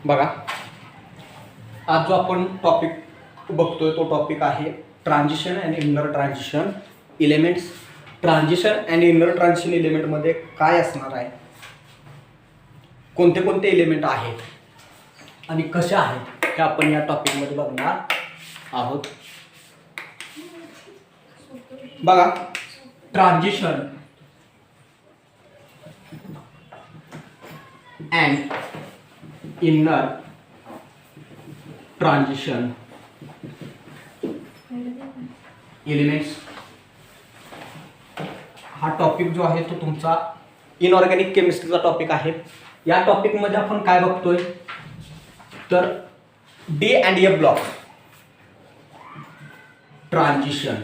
बघा, आज जो आपण टॉपिक बघतोय तो टॉपिक आहे transition and inner transition elements. Transition and inner transition एलिमेंटमध्ये काय असणार आहे, कोणते कोणते एलिमेंट आहेत आणि कसे आहेत हे आपण या टॉपिकमध्ये बघणार आहोत. बघा, transition and inner transition elements हा टॉपिक जो आहे तो तुमचा इनऑर्गॅनिक केमिस्ट्रीचा टॉपिक आहे. या टॉपिकमध्ये आपण काय बघतोय तर D and F block transition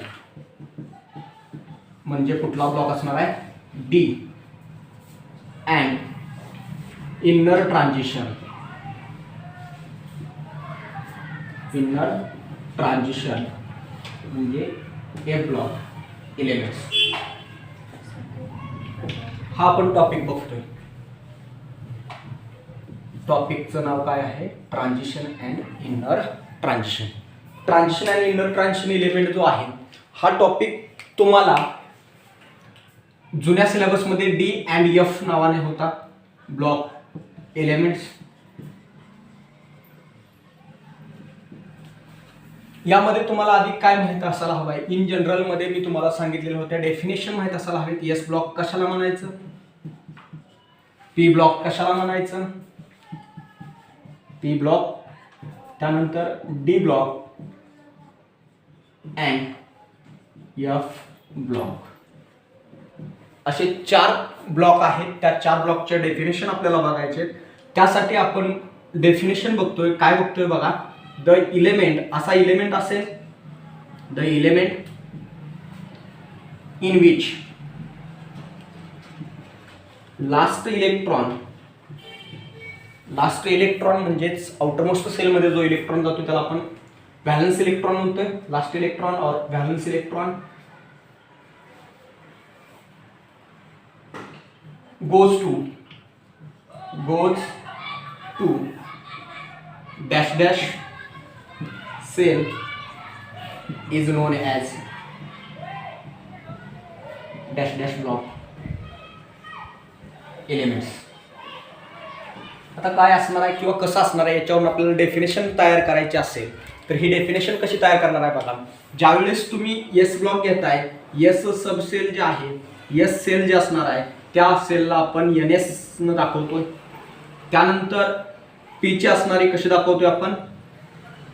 म्हणजे कुठला ब्लॉक असणार आहे, डी अँड इनर ट्रान्झिशन म्हणजे एफ ब्लॉक एलिमेंट्स हा आपण टॉपिक बघतोय. टॉपिकचं नाव काय आहे, transition and inner transition. Transition and inner transition element जो आहे हा टॉपिक तुम्हाला जुन्या सिलेबसमध्ये डी अँड एफ नावाने होता, ब्लॉक एलिमेंट्स. यामध्ये तुम्हाला आधी काय माहित असायला हवं आहे, इन जनरल मध्ये मी तुम्हाला सांगितलेलं होतं, डेफिनेशन माहित असायला हवे. एस ब्लॉक कशाला म्हणायचं, पी ब्लॉक कशाला म्हणायचं, पी ब्लॉक, त्यानंतर D block and F block असे 4 ब्लॉक आहेत. त्या 4 ब्लॉकचे डेफिनेशन आपल्याला बघायचे. त्यासाठी आपण डेफिनेशन बघतोय. काय बघतोय बघा, द इलेमेंट असा इलेमेंट असेल, the element in which last electron म्हणजेच आउटरमोस्ट सेलमध्ये जो इलेक्ट्रॉन जातो त्याला आपण व्हॅलन्स इलेक्ट्रॉन म्हणतोय. लास्ट इलेक्ट्रॉन और valence electron goes to dash dash cell is known as dash dash block elements. आता काय असणार आहे किंवा कसं असणार आहे याच्यावरून आपल्याला डेफिनेशन तयार करायची असेल तर ही डेफिनेशन कशी तयार करणार आहे बघा. ज्यावेळेस तुम्ही एस ब्लॉक घेताय, एस सबसेल जे आहे, एस सेल जे असणार आहे त्या सेलला आपण एन एस न दाखवतोय. त्यानंतर पी ची असणारी कशी दाखवतोय आपण,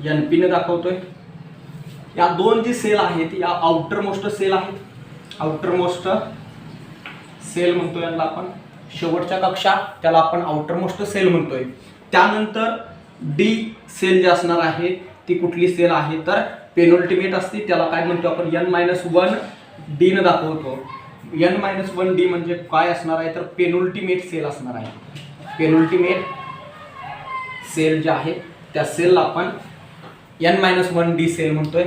एन पी न दाखवतोय. या 2 जी सेल आहेत या आउटर मोस्ट सेल आहेत, आउटर मोस्ट सेल म्हणतोय याला आपण. शेवटच्या कक्षा त्याला आपण आउटर मोस्ट सेल म्हणतोय. त्यानंतर डी सेल जी असणार आहे ती कुठली सेल आहे तर पेनोल्टिमेट असते, त्याला काय म्हणतो आपण n-1 डी न दाखवतो. n-1 डी म्हणजे काय असणार आहे तर पेनोल्टिमेट सेल असणार आहे. पेनोल्टिमेट सेल जे आहे त्या सेलला आपण n-1 डी सेल म्हणतोय.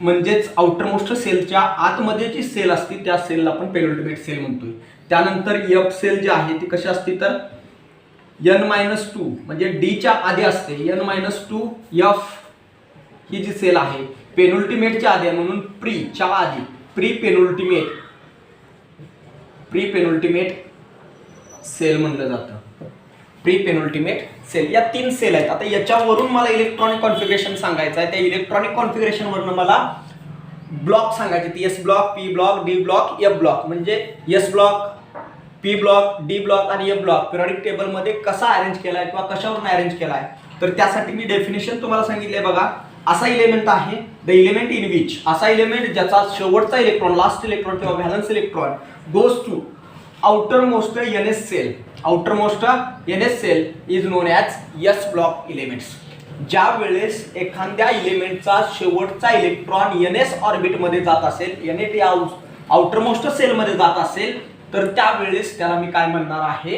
म्हणजेच आउटरमोस्ट सेलच्या आतमध्ये जी सेल असते त्या सेलला आपण पेनोल्टिमेट सेल म्हणतोय. त्यानंतर एफ सेल जी आहे ती कशी असते तर n-2 म्हणजे डीच्या आधी असते. n-2 एफ ही जी सेल आहे पेनोल्टिमेटच्या आधी म्हणून प्रीच्या आधी, प्री पेनोल्टिमेट सेल म्हणलं जातं. प्री पेनोल्टिमेट सेल या 3 सेल आहेत. आता याच्यावरून मला इलेक्ट्रॉनिक कॉन्फिगरेशन सांगायचं आहे. त्या इलेक्ट्रॉनिक कॉन्फिगरेशन वरून मला ब्लॉक सांगायचे, S block, P block, D block, F block. म्हणजे S block, P block, D block आणि एफ ब्लॉक पिरियडिक टेबलमध्ये कसा अरेंज केलाय किंवा कशावरून अरेंज केलाय तर त्यासाठी मी डेफिनेशन तुम्हाला सांगितलंय. बघा, असा इलेमेंट आहे द इलेमेंट इन विच, असा इलेमेंट ज्याचा शेवटचा इलेक्ट्रॉन, लास्ट इलेक्ट्रॉन किंवा valence electron goes to outermost ns cell, outermost ns cell is known as s block elements. ज्या वेळेस एखाद्या इलेमेंटचा शेवटचा इलेक्ट्रॉन ns ऑर्बिट मध्ये जात असेल, ns या आउटरमोस्ट सेल मध्ये जात असेल तर त्यावेळेस त्याला मी काय म्हणणार आहे,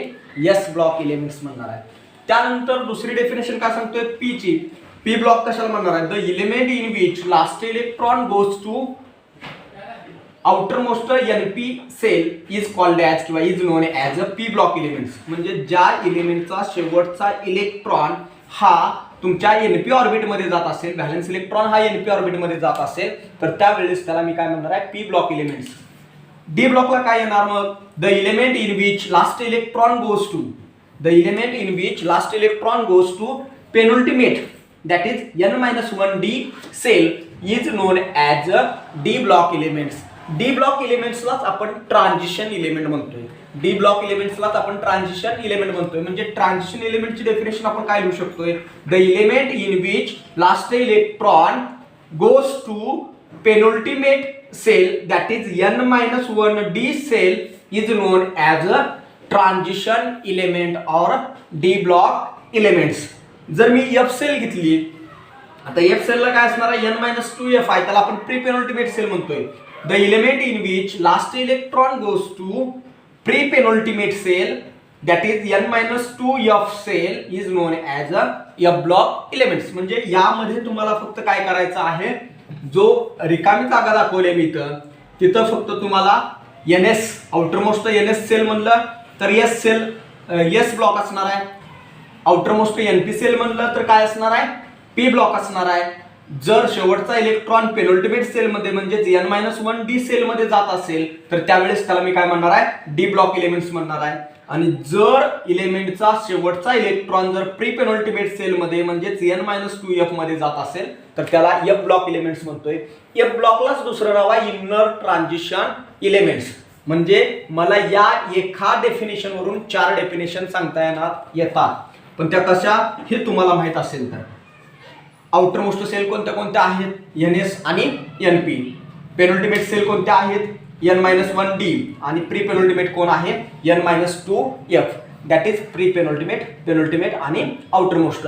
s ब्लॉक एलिमेंट्स म्हणणार आहे. त्यानंतर दुसरी डेफिनेशन काय सांगतोय, पी ची. पी ब्लॉक कशाला म्हणणार आहे, the element in which last electron goes to outermost NP shell is called as किंवा is known as a P block elements. म्हणजे ज्या इलिमेंटचा शेवटचा इलेक्ट्रॉन हा तुमच्या NP ऑर्बिटमध्ये जात असेल, व्हॅलेन्स इलेक्ट्रॉन हा NP ऑर्बिटमध्ये जात असेल, तर त्यावेळेस त्याला मी काय म्हणणार आहे, पी ब्लॉक इलिमेंट्स. डी ब्लॉकला काय येणार मग, the element in which last electron goes to, the element in which last electron goes to penultimate that is n-1d cell is known as a d block elements. d block elements आपण transition element म्हणतोय. d block elements आपण transition element म्हणतोय. म्हणजे transition इलिमेंटची definition आपण काय लिहू शकतोय, the element in which last electron goes to penultimate shell that is n-1d cell is known as a transition element or d block elements. जर मी F sale घेतली, आता F सेलला काय असणार आहे, n-2f आहे, त्याला आपण प्री पेनल्टिमेट सेल म्हणतोय. The element in which last electron goes to pre penultimate shell that is n-2f shell is known as a F block elements. म्हणजे यामध्ये तुम्हाला फक्त काय करायचं आहे, जो रिकामी जागा दाखवले मी तिथं फक्त तुम्हाला NS आउटरमोस्ट NS सेल म्हणलं तर S सेल S ब्लॉक असणार आहे. आउटर मोस्ट NP सेल म्हणलं तर काय असणार आहे, पी ब्लॉक असणार आहे. जर शेवटचा इलेक्ट्रॉन पेनल्टिमेट सेल मध्ये म्हणजेच n-1d सेल मध्ये जात असेल तर त्यावेळेस त्याला मी काय म्हणणार आहे, डी ब्लॉक इलिमेंट्स म्हणणार आहे. आणि जर इलेमेंटचा शेवटचा इलेक्ट्रॉन जर प्री पेनल्टिमेट सेल मध्ये म्हणजेच n-2f मध्ये जात असेल तर त्याला F ब्लॉक इलिमेंट्स म्हणतोय. F ब्लॉकलाच दुसरं नाव आहे इनर ट्रान्झिशन इलिमेंट्स. म्हणजे मला या एका डेफिनेशन वरून 4 डेफिनेशन सांगता येतात, पण त्या कशा हे तुम्हाला माहित असेल तर. आउटर मोस्ट सेल कोणत्या कोणत्या आहेत, NS आणि NP. पेनल्टिमेट सेल कोणत्या आहेत, n-1d. आणि प्री पेनल्टिमेट कोण आहे, n-2f. That is pre penultimate, penultimate आणि आउटर मोस्ट.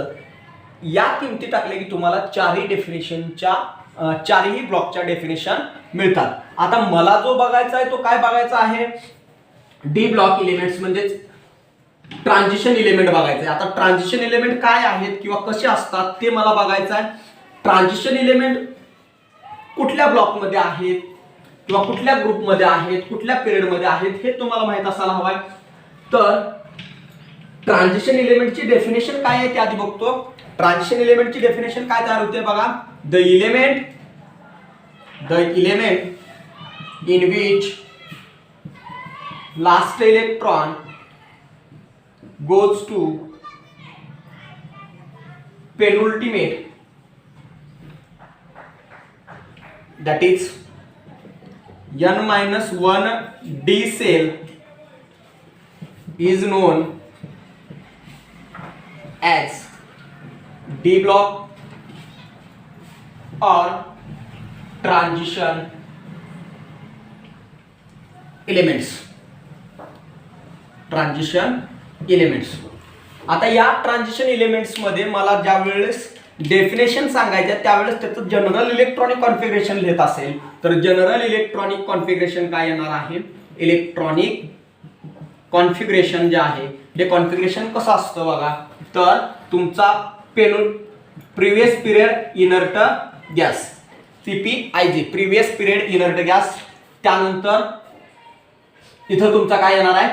या किमती टाकल्या की तुम्हाला चारही डेफिनेशनच्या चारही ब्लॉकच्या डेफिनेशन मिळतात. आता मला जो बघायचा आहे तो काय बघायचा आहे, डी ब्लॉक इलिमेंट्स म्हणजेच ट्रान्झिशन इलिमेंट बघायचं आहे. आता ट्रान्झिशन इलिमेंट काय आहेत किंवा कसे असतात ते मला बघायचं आहे. ट्रान्झिशन इलिमेंट कुठल्या ब्लॉकमध्ये आहेत किंवा कुठल्या ग्रुपमध्ये आहेत, कुठल्या पिरियडमध्ये आहेत हे तुम्हाला माहित असायला हवं आहे. तर ट्रान्झिशन इलिमेंटची डेफिनेशन काय आहे ते आधी बघतो. ट्रान्झिशन इलिमेंटची डेफिनेशन काय तयार होते बघा, the element in which last electron goes to penultimate that is n-1d cell is known as D block or transition elements. Transition elements. आता या ट्रान्झिशन इलिमेंट्स मध्ये मला ज्या वेळेस डेफिनेशन सांगायचं त्यावेळेस त्याचं जनरल इलेक्ट्रॉनिक कॉन्फिगरेशन लिहित असेल तर जनरल इलेक्ट्रॉनिक कॉन्फिगरेशन काय येणार आहे, इलेक्ट्रॉनिक कॉन्फिगरेशन जे आहे हे कॉन्फिगरेशन कसं असतं बघा, तर तुमचा previous period inert gas PPIG previous period inert gas. त्यानंतर इथं तुमचा काय येणार आहे,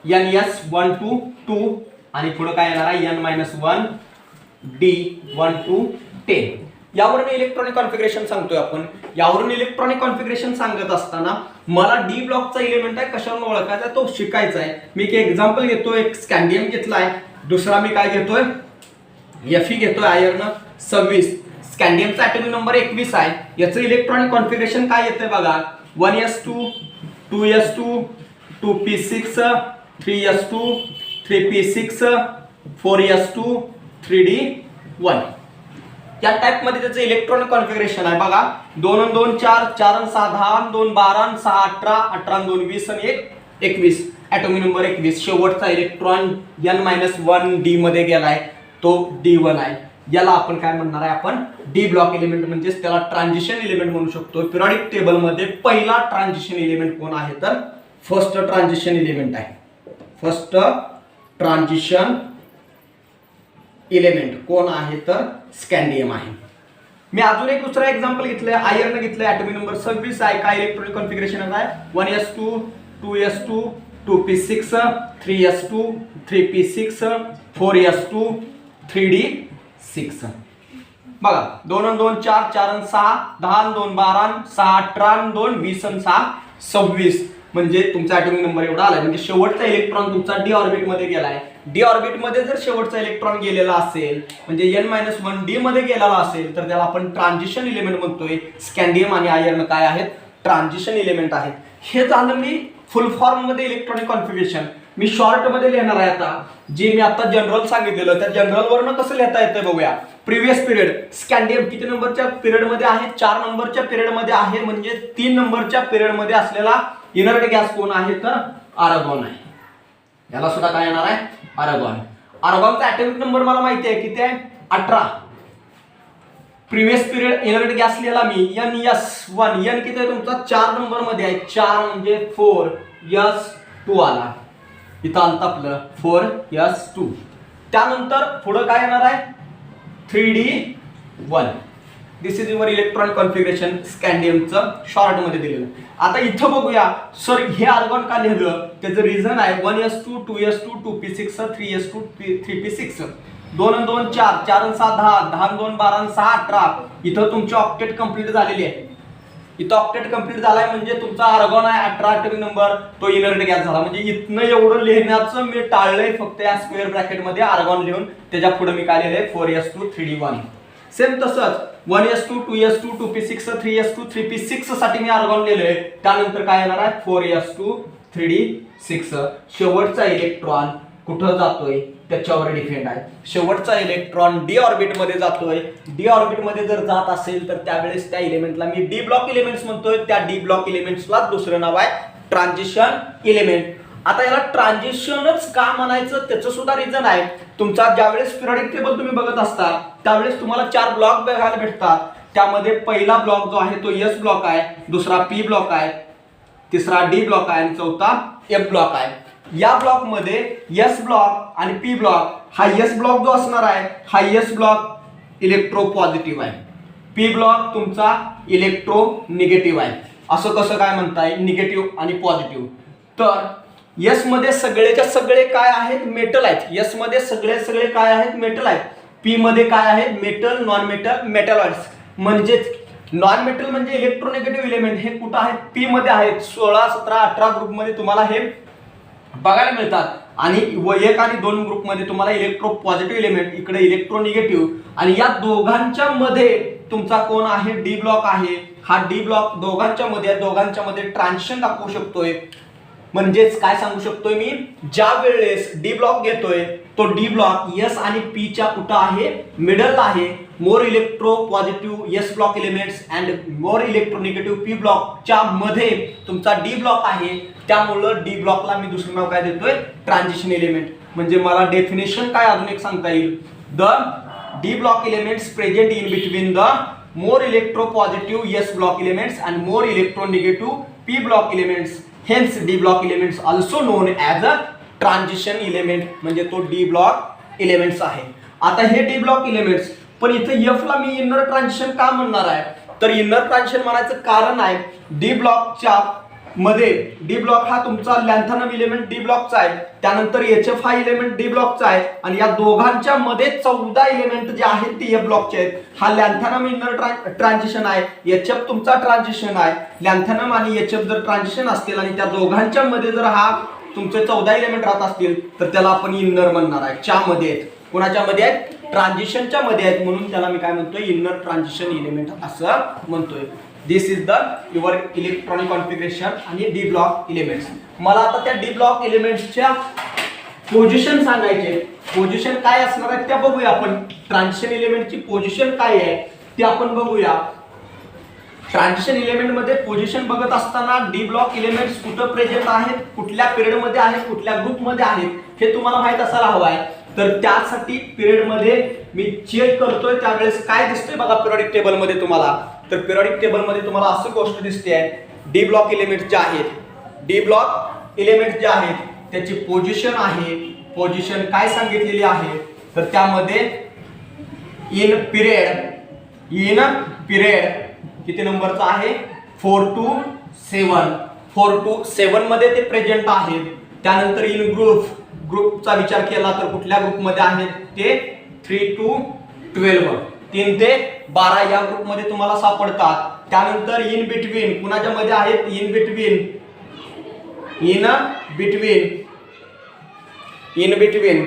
NS1-2 आणि पुढे काय येणार आहे, n-1d 1 to 10. यावरून इलेक्ट्रॉनिक कॉन्फिगरेशन सांगतोय आपण. यावरून इलेक्ट्रॉनिक कॉन्फिगरेशन सांगत असताना मला डी ब्लॉकचा इलिमेंट आहे कशावरून ओळखायचा तो शिकायचा आहे. मी एक एक्झाम्पल घेतोय, एक स्कॅन्डियम घेतलाय, दुसरा मी काय घेतोय, Fe घेतोय आयर्न 26. स्कॅन्डियमचा ॲटॉमिक नंबर 21 आहे. याचं इलेक्ट्रॉनिक कॉन्फिगरेशन काय येतंय बघा, 1s2 2s2 2p6 3s2 3p6 4s2 3d1. या टाइप मध्ये त्याचं इलेक्ट्रॉनिक कॉन्फिगरेशन आहे बघा. 2 आणि 2 4 4 आणि 6 10 आणि 2 12 आणि 6 18 18 आणि 2 20 आणि 1 21. Atomic number 21. शेवटचा इलेक्ट्रॉन n-1d मध्ये गेलाय तो d1 आहे. याला आपण काय म्हणणार आहे, आपण डी ब्लॉक एलिमेंट म्हणजेच त्याला ट्रान्झिशन एलिमेंट म्हणू शकतो. पिरियडिक टेबल मध्ये पहिला ट्रान्झिशन एलिमेंट कोण आहे तर फर्स्ट ट्रान्झिशन एलिमेंट आहे. फर्स्ट ट्रान्झिशन एलिमेंट कोण आहे तर स्कॅन्डियम आहे. मी अजून एक दुसरा एक्झाम्पल घेतलंय, आयर्न घेतलंय, ॲटॉमिक नंबर 26 आहे. काय इलेक्ट्रॉनिक कॉन्फिगरेशन आहे? 1s2 2s2 2p6 3s2 3p6 4s2 3d6. बघा 2 आणि 2 4 4 आणि 6 10 आणि 2 12 6 18 आणि 2 20 आणि 6 26 म्हणजे तुमचा ॲटॉमिक नंबर एवढा आलाय. म्हणजे शेवटचा इलेक्ट्रॉन तुमचा डी ऑर्बिट मध्ये गेलाय. डी ऑर्बिट मध्ये जर शेवटचा इलेक्ट्रॉन गेलेला असेल म्हणजे n-1 डी मध्ये गेलेला असेल तर त्याला आपण ट्रान्झिशन एलिमेंट म्हणतोय. स्कॅन्डियम आणि आयर्न काय आहेत? ट्रान्झिशन एलिमेंट आहेत. हे झालं मी फुल फॉर्म मध्ये इलेक्ट्रॉनिक कॉन्फिगरेशन. मी शॉर्ट मध्ये लिहिणार आहे आता. जे मी आता जनरल सांगितलेलं त्या जनरल वरनं कसं लिहिता येतं बघूया. प्रिव्हियस पिरियड स्कॅन्डियम किती नंबरच्या पिरियड मध्ये आहे? 4 नंबरच्या पिरियड मध्ये आहे. म्हणजे 3 नंबरच्या पिरियड मध्ये असलेला इनर्ट गॅस कोण आहे? तर आर्गॉन आहे. याला सुद्धा काय येणार आहे? आर्गॉन. आर्गॉनचा ॲटॉमिक नंबर मला माहिती आहे किती आहे? 18. प्रिव्हियस पिरियड इनर्ट गॅस लिहिला मी NS1. n किती आहे तुमचा? 4 नंबर मध्ये आहे. 4 म्हणजे 4s2 आला. इथं आलता आपलं 4s2. त्यानंतर पुढे काय येणार आहे? 3d1. This is your electronic configuration स्कॅन्डियमचं शॉर्ट मध्ये दिलेलं. आता इथं बघूया सर हे आर्गॉन का लिहिलं? त्याचं रिझन आहे 1s2 2s2 2p6 3s2 3p6. 2 आणि 2 4 4 आणि 6 10 10 आणि 2 12 आणि 6 18. इथं तुमची ऑक्टेट कंप्लीट झालेली आहे. इथं ऑक्टेट कंप्लीट झालाय म्हणजे तुमचा आर्गॉन आहे 18 ॲटॉमिक नंबर. तो इनर्ट गॅस झाला. म्हणजे इथनं एवढं लिहिण्याचं मी टाळलंय फक्त या स्क्वेअर ब्रॅकेट मध्ये आर्गॉन लिहून. त्याच्या पुढे मी काय लिहिलंय? 4s2 3d1. सेम तसंच 1s2 2s2 2p6 3s2 3p6 साठी मी आर्गॉन लिहिलंय. त्यानंतर काय येणार आहे? 4s2 3d6. शेवटचा इलेक्ट्रॉन कुठं जातोय त्याच्यावर डिपेंड आहे. शेवटचा इलेक्ट्रॉन डी ऑर्बिट मध्ये जातोय. डी ऑर्बिट मध्ये जर जात असेल तर त्यावेळेस त्या इलेमेंटला मी डी ब्लॉक इलेमेंट्स म्हणतोय. त्या डी ब्लॉक इलेमेंट्सला दुसरं नाव आहे ट्रान्झिशन इलेमेंट. आता याला ट्रान्झिशनच का म्हणायचं त्याचं सुद्धा रिझन आहे. तुमचा ज्यावेळेस पिरियडिक टेबल तुम्ही बघत असता त्यावेळेस तुम्हाला 4 ब्लॉक बघायला भेटतात. त्यामध्ये पहिला ब्लॉक जो आहे तो एस ब्लॉक आहे, दुसरा पी ब्लॉक आहे, तिसरा डी ब्लॉक आहे आणि चौथा एफ ब्लॉक आहे. या ब्लॉक मध्ये एस ब्लॉक आणि पी ब्लॉक हा एस ब्लॉक जो असणार आहे हा एस ब्लॉक इलेक्ट्रो पॉझिटिव्ह आहे. पी ब्लॉक तुमचा इलेक्ट्रो निगेटिव्ह आहे. असं कसं काय म्हणताय? निगेटिव्ह आणि पॉझिटिव्ह. तर एस मध्ये सगळेच्या सगळे काय आहेत? मेटल आहेत. एस मध्ये सगळे काय आहेत? मेटल आहेत. पी मध्ये काय आहेत? Metal non metal metalloids. म्हणजेच नॉन मेटल म्हणजे इलेक्ट्रोनेगेटिव्ह इलेमेंट हे कुठं आहेत? पी मध्ये आहेत. 16 17 18 ग्रुप मध्ये तुम्हाला हे बघायला मिळतात. आणि 1 आणि 2 ग्रुप मध्ये तुम्हाला इलेक्ट्रो पॉझिटिव्ह इलेमेंट, इकडे इलेक्ट्रो निगेटिव्ह. आणि या दोघांच्या मध्ये तुमचा कोण आहे? डी ब्लॉक आहे. हा डी ब्लॉक दोघांच्या मध्ये ट्रान्झिशन दाखवू शकतोय. म्हणजेच काय सांगू शकतोय मी? ज्या वेळेस डी ब्लॉक घेतोय तो डी ब्लॉक एस आणि पी च्या कुठं आहे? मिडल आहे. मोर electro positive S block elements and more electro negative P ब्लॉकच्या मध्ये तुमचा डी ब्लॉक आहे. त्यामुळं डी ब्लॉकला मी दुसरं नाव काय देतोय? Transition element. म्हणजे मला डेफिनेशन काय अजून एक सांगता येईल? The D block elements present in between the more electro positive S block elements and more electro negative P block elements. Hence D block elements also known as a transition element. म्हणजे तो D block elements आहे. आता हे D block elements पण इथे F ला मी inner transition का म्हणणार आहे? तर इनर ट्रान्झिशन म्हणायचं कारण आहे D ब्लॉकच्या मध्ये डी ब्लॉक हा तुमचा लॅन्थॅनम इलेमेंट डी ब्लॉकचा आहे. त्यानंतर HF हा इलेमेंट डी ब्लॉकचा आहे. आणि या दोघांच्या मध्ये 14 इलेमेंट जे आहेत ते F ब्लॉकचे आहेत. हा लॅन्थॅनम इनर ट्रान्झिशन आहे. HF तुमचा ट्रान्झिशन आहे. लॅन्थॅनम आणि HF जर ट्रान्झिशन असतील आणि त्या दोघांच्या मध्ये जर हा तुमचे 14 इलेमेंट राहत असतील तर त्याला आपण इनर म्हणणार आहे. च्या मध्ये आहेत. कोणाच्या मध्ये आहेत? ट्रान्झिशनच्या मध्ये आहेत. म्हणून त्याला मी काय म्हणतोय? इनर ट्रान्झिशन इलेमेंट असं म्हणतोय. This is the your electronic configuration आणि डी ब्लॉक एलिमेंट्स. मला आता त्या डी ब्लॉक एलिमेंट्सच्या पोझिशन सांगायचे. पोझिशन काय असणार आहे त्या बघूया आपण. ट्रान्झिशन एलिमेंटची पोझिशन काय आहे ते आपण बघूया. ट्रान्झिशन एलिमेंट मध्ये पोझिशन बघत असताना डी ब्लॉक एलिमेंट्स कुठं प्रेझेंट आहेत, कुठल्या पिरियड मध्ये आहेत, कुठल्या ग्रुप मध्ये आहेत हे तुम्हाला माहित असायला हवं आहे. तर त्यासाठी पिरियड मध्ये मी चेक करतोय त्यावेळेस काय दिसतंय बघा पिरियडिक टेबल मध्ये तुम्हाला. तर पिरियडिक टेबल मध्ये तुम्हाला असं गोष्ट दिसते आहे डी ब्लॉक एलिमेंट्स जे आहेत, डी ब्लॉक एलिमेंट्स जे आहेत त्याची पोझिशन आहे. पोझिशन काय सांगितलेली आहे तर त्यामध्ये इन पिरियड इन पिरियड किती नंबरचा आहे 4 to 7. 4 to 7 मध्ये ते प्रेझेंट आहेत. त्यानंतर इन ग्रुपचा विचार केला तर कुठल्या ग्रुपमध्ये आहेत ते 3 to 12 3 ते 12 या ग्रुपमध्ये तुम्हाला सापडतात. त्यानंतर इन बिटवीन कुणाच्या मध्ये आहेत इन बिटवीन